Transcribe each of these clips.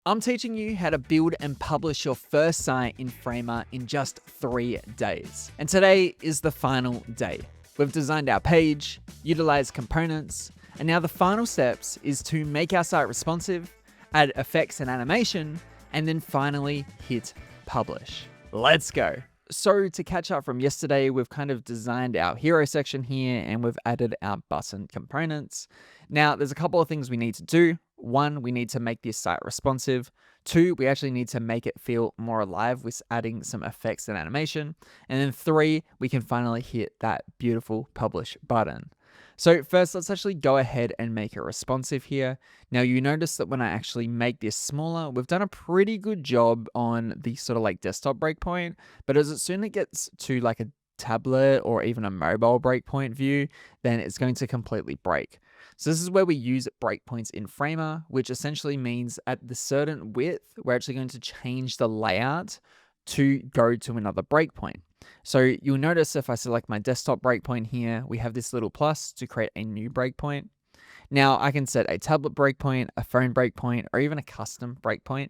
I'm teaching you how to build and publish your first site in Framer in just 3 days. And today is the final day. We've designed our page, utilized components, and now the final steps is to make our site responsive, add effects and animation, and then finally hit publish. Let's go. So to catch up from yesterday, we've kind of designed our hero section here and we've added our button components. Now, there's a couple of things we need to do. One, we need to make this site responsive. Two, we actually need to make it feel more alive with adding some effects and animation. And then three, we can finally hit that beautiful publish button. So first, let's actually go ahead and make it responsive here. Now you notice that when I actually make this smaller, we've done a pretty good job on the sort of like desktop breakpoint, but as soon as it gets to like a tablet or even a mobile breakpoint view, then it's going to completely break. So this is where we use breakpoints in Framer, which essentially means at the certain width, we're actually going to change the layout to go to another breakpoint. So you'll notice if I select my desktop breakpoint here, we have this little plus to create a new breakpoint. Now I can set a tablet breakpoint, a phone breakpoint, or even a custom breakpoint.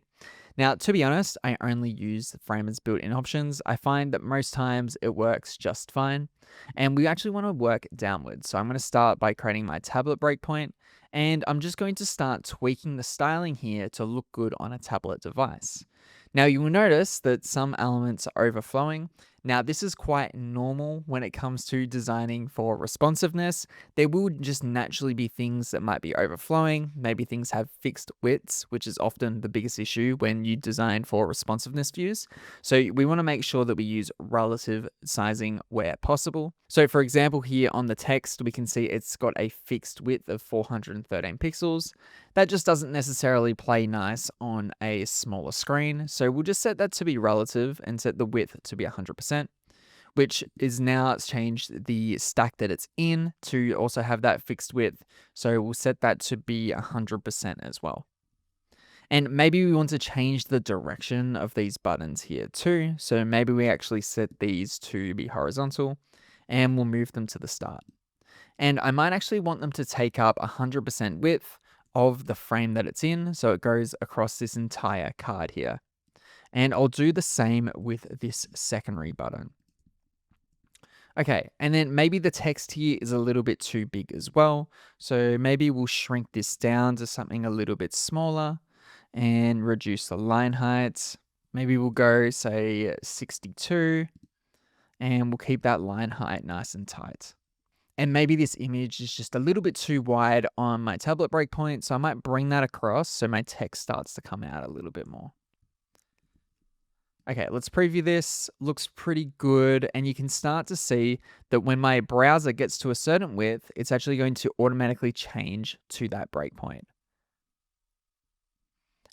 Now, to be honest, I only use Framer's built-in options. I find that most times it works just fine. And we actually want to work downwards. So I'm going to start by creating my tablet breakpoint. And I'm just going to start tweaking the styling here to look good on a tablet device. Now you will notice that some elements are overflowing. Now this is quite normal when it comes to designing for responsiveness. There will just naturally be things that might be overflowing. Maybe things have fixed widths, which is often the biggest issue when you design for responsiveness views. So we want to make sure that we use relative sizing where possible. So for example, here on the text, we can see it's got a fixed width of 413 pixels. That just doesn't necessarily play nice on a smaller screen. So we'll just set that to be relative and set the width to be 100%, which is now changed the stack that it's in to also have that fixed width. So we'll set that to be 100% as well. And maybe we want to change the direction of these buttons here too. So maybe we actually set these to be horizontal and we'll move them to the start. And I might actually want them to take up 100% width of the frame that it's in, so it goes across this entire card here. And I'll do the same with this secondary button. Okay, and then maybe the text here is a little bit too big as well, so maybe we'll shrink this down to something a little bit smaller and reduce the line height. Maybe we'll go, say, 62, and we'll keep that line height nice and tight. And maybe this image is just a little bit too wide on my tablet breakpoint, so I might bring that across so my text starts to come out a little bit more. Okay, let's preview this. Looks pretty good, and you can start to see that when my browser gets to a certain width, it's actually going to automatically change to that breakpoint.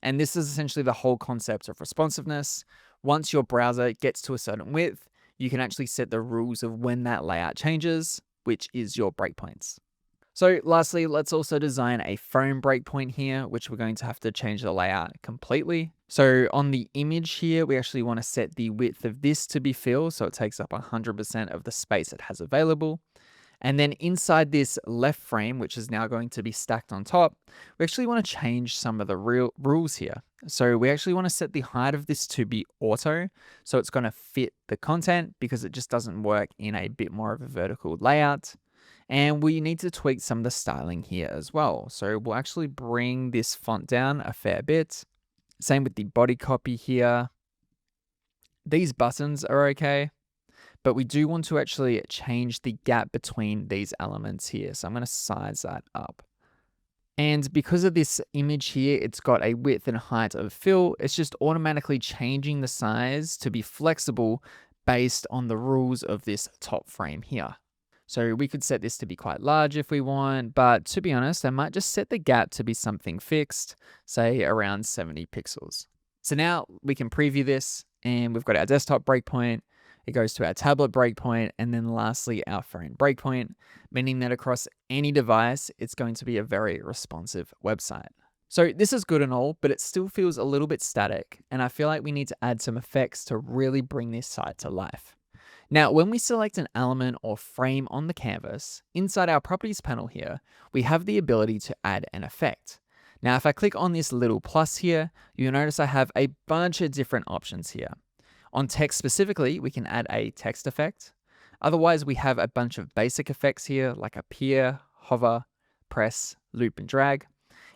And this is essentially the whole concept of responsiveness. Once your browser gets to a certain width, you can actually set the rules of when that layout changes, which is your breakpoints. So lastly, let's also design a phone breakpoint here, which we're going to have to change the layout completely. So on the image here, we actually want to set the width of this to be filled, so it takes up 100% of the space it has available. And then inside this left frame, which is now going to be stacked on top, we actually want to change some of the rules here. So we actually want to set the height of this to be auto, so it's going to fit the content because it just doesn't work in a bit more of a vertical layout. And we need to tweak some of the styling here as well. So we'll actually bring this font down a fair bit. Same with the body copy here. These buttons are okay, but we do want to actually change the gap between these elements here. So I'm going to size that up. And because of this image here, it's got a width and height of fill. It's just automatically changing the size to be flexible based on the rules of this top frame here. So we could set this to be quite large if we want, but to be honest, I might just set the gap to be something fixed, say around 70 pixels. So now we can preview this and we've got our desktop breakpoint. It goes to our tablet breakpoint, and then lastly, our phone breakpoint, meaning that across any device, it's going to be a very responsive website. So this is good and all, but it still feels a little bit static, and I feel like we need to add some effects to really bring this site to life. Now, when we select an element or frame on the canvas, inside our properties panel here, we have the ability to add an effect. Now, if I click on this little plus here, you'll notice I have a bunch of different options here. On text specifically, we can add a text effect. Otherwise, we have a bunch of basic effects here, like appear, hover, press, loop, and drag.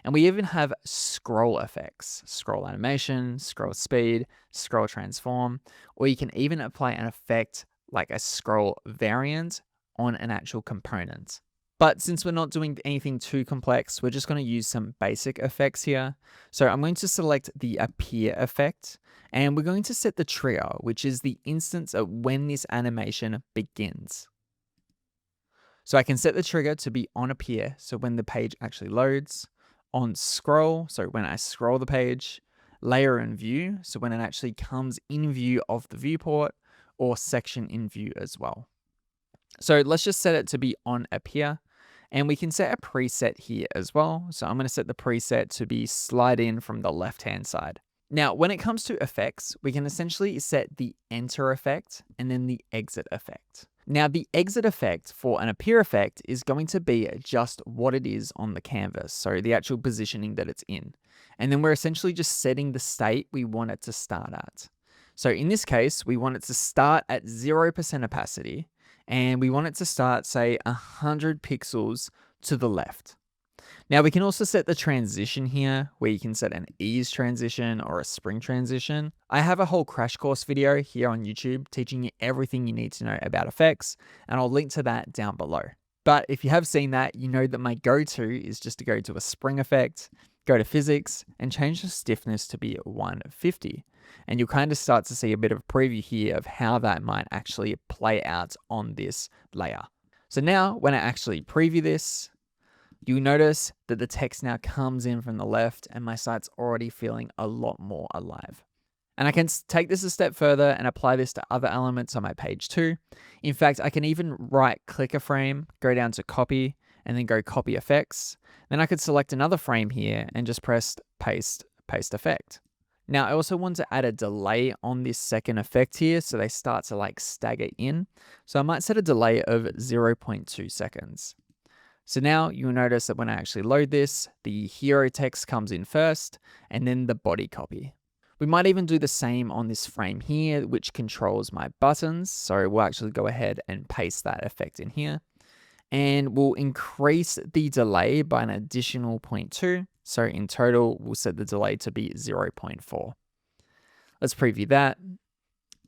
And we even have scroll effects, scroll animation, scroll speed, scroll transform, or you can even apply an effect like a scroll variant on an actual component. But since we're not doing anything too complex, we're just going to use some basic effects here. So I'm going to select the appear effect, and we're going to set the trigger, which is the instance of when this animation begins. So I can set the trigger to be on appear, so when the page actually loads, on scroll, so when I scroll the page, layer in view, so when it actually comes in view of the viewport, or section in view as well. So let's just set it to be on appear. And we can set a preset here as well. So I'm going to set the preset to be slide in from the left-hand side. Now, when it comes to effects, we can essentially set the enter effect and then the exit effect. Now, the exit effect for an appear effect is going to be just what it is on the canvas. So the actual positioning that it's in. And then we're essentially just setting the state we want it to start at. So in this case, we want it to start at 0% opacity. And we want it to start, say, 100 pixels to the left. Now, we can also set the transition here, where you can set an ease transition or a spring transition. I have a whole crash course video here on YouTube teaching you everything you need to know about effects, and I'll link to that down below. But if you have seen that, you know that my go-to is just to go to a spring effect, go to physics, and change the stiffness to be 150. And you'll kind of start to see a bit of a preview here of how that might actually play out on this layer. So now when I actually preview this, you'll notice that the text now comes in from the left and my site's already feeling a lot more alive. And I can take this a step further and apply this to other elements on my page too. In fact, I can even right click a frame, go down to copy, and then go copy effects. Then I could select another frame here and just press paste effect. Now, I also want to add a delay on this second effect here so they start to like stagger in. So I might set a delay of 0.2 seconds. So now you'll notice that when I actually load this, the hero text comes in first and then the body copy. We might even do the same on this frame here, which controls my buttons. So we'll actually go ahead and paste that effect in here. And we'll increase the delay by an additional 0.2. So in total, we'll set the delay to be 0.4. Let's preview that.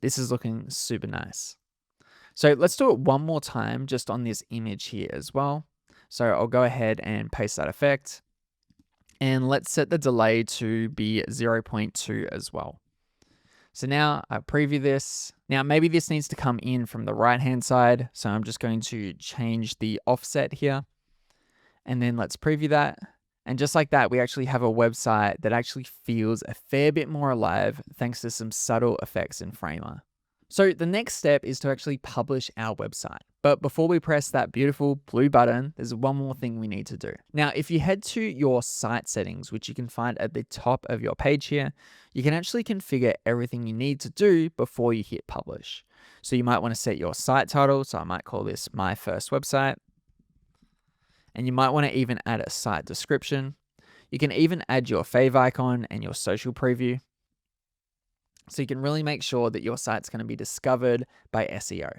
This is looking super nice. So let's do it one more time just on this image here as well. So I'll go ahead and paste that effect. And let's set the delay to be 0.2 as well. So now I preview this. Now maybe this needs to come in from the right-hand side. So I'm just going to change the offset here. And then let's preview that. And just like that, we actually have a website that actually feels a fair bit more alive thanks to some subtle effects in Framer. So the next step is to actually publish our website. But before we press that beautiful blue button, there's one more thing we need to do. Now, if you head to your site settings, which you can find at the top of your page here, you can actually configure everything you need to do before you hit publish. So you might want to set your site title. So I might call this My First Website. And you might want to even add a site description. You can even add your fave icon and your social preview. So you can really make sure that your site's going to be discovered by SEO.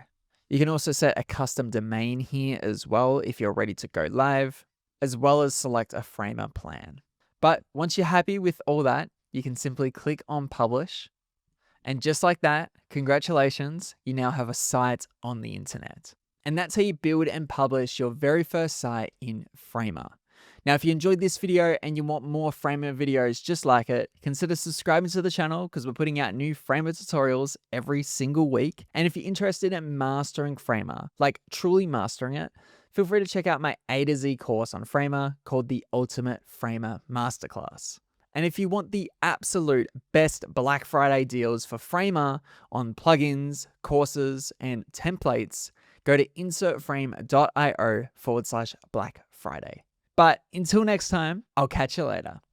You can also set a custom domain here as well if you're ready to go live, as well as select a Framer plan. But once you're happy with all that, you can simply click on publish. And just like that, congratulations, you now have a site on the internet. And that's how you build and publish your very first site in Framer. Now, if you enjoyed this video and you want more Framer videos just like it, consider subscribing to the channel because we're putting out new Framer tutorials every single week. And if you're interested in mastering Framer, like truly mastering it, feel free to check out my A to Z course on Framer called the Ultimate Framer Masterclass. And if you want the absolute best Black Friday deals for Framer on plugins, courses, and templates, go to insertframe.io/Black Friday. But until next time, I'll catch you later.